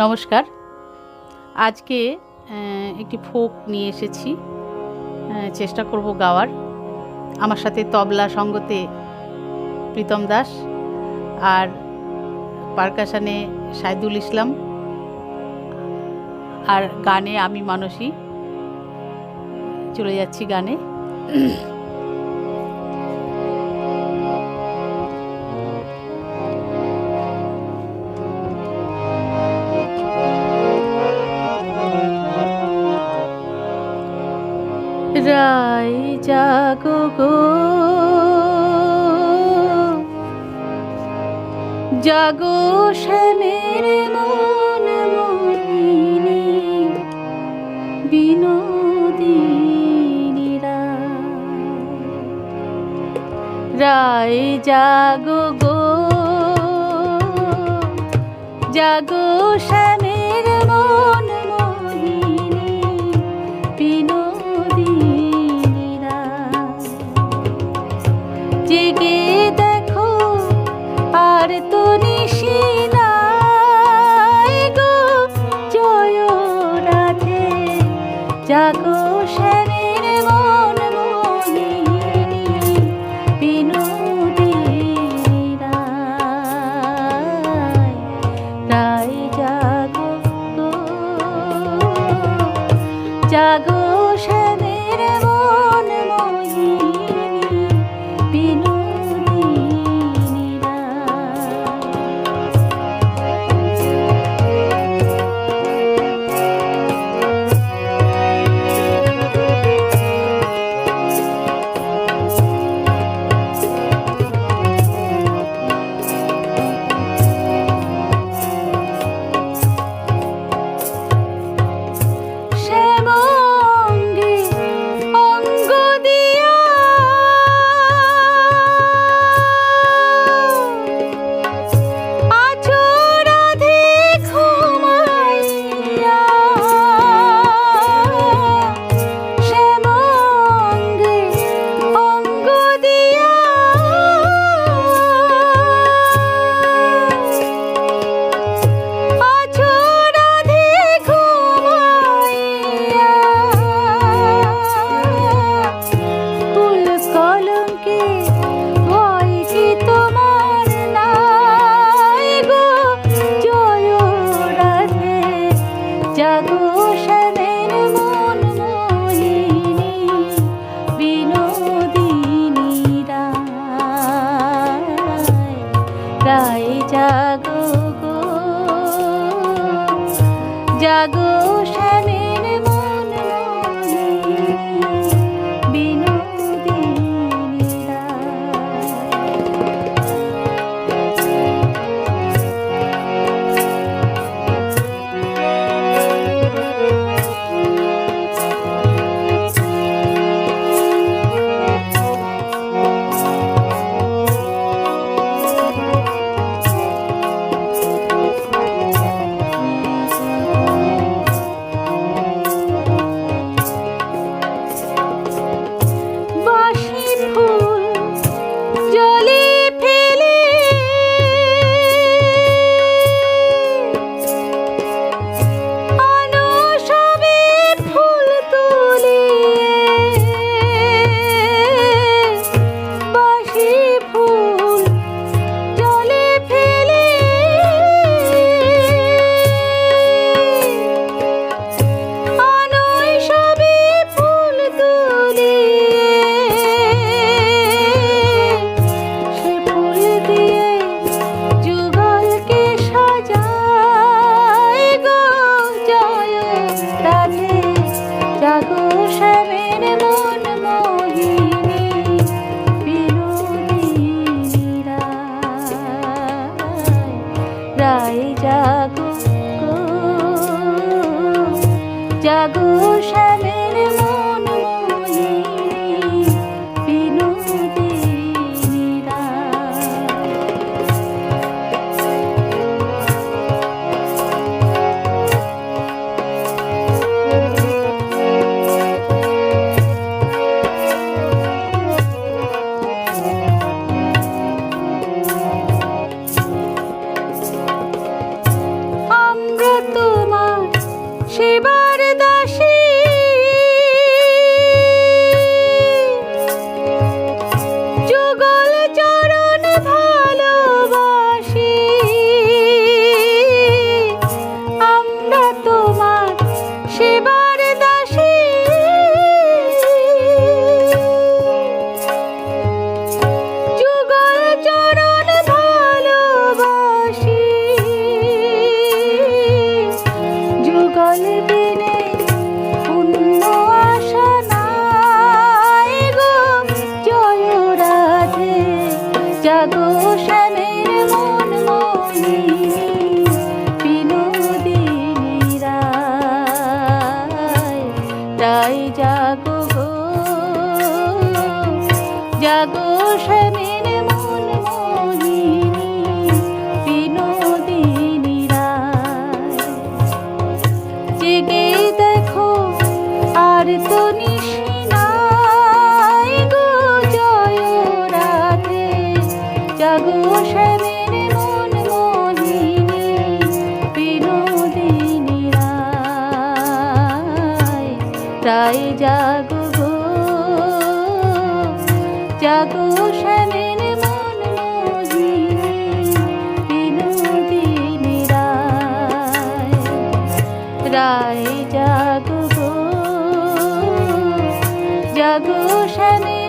নমস্কার। আজকে একটি ফোক নিয়ে এসেছি, চেষ্টা করব গাওয়ার। আমার সাথে তবলা সঙ্গতে প্রীতম দাস আর পারকাশনে সাইদুল ইসলাম আর গানে আমি মানসী। চলে যাচ্ছি গানে। রায় জাগো গো, জাগো শ্যামের মন মোহিনী বিনোদিনী রায় জাগো গো, জাগো শ্যামের মন মোহিনী বিনোদিনী জেগে দেখো আর তো নিশি নাই গো, জয় রাধে জাগো শ্যামের মন মোহিনী বিনোদিনী রায় জাগো গো, জাগো শ্যামের মন মোহিনী বিনোদিনী জাগো শ্যামের মন মোহিনী বিনোদিনী রায় জাগো গো, জাগো শ্যামের মন মোহিনী বিনোদিনী জাগো শ্যামের মন মোহিনী বিনোদিনী রায় জাগো গো, জাগো শ্যামের মন মোহিনী বিনোদিনী আমরা তোমার সেবার দাসী, যুগল চরণ ভালোবাসি, আমরা তোমার সেবার দাসী। যুগল চরণ ভালোবাসি, যুগল দিনে পুণ্য আশা নাই গো, জয় রাধে জাগো শ্যামের মন মোহিনী, বিনোদিনী রায়, রায় জাগো গো, জাগো শ্যামের মন মোহিনী, বিনোদিনী রায়। জেগে দেখো আর তো নিশি নাই গো, জয় রাধে জাগো শ্যামের মন মোহিনী, বিনোদিনী রায়, রায় জাগো গো, জাগো শ্যামের মন মোহিনী, বিনোদিনী রায়, রায় জাগো গো, জাগো শ্যামের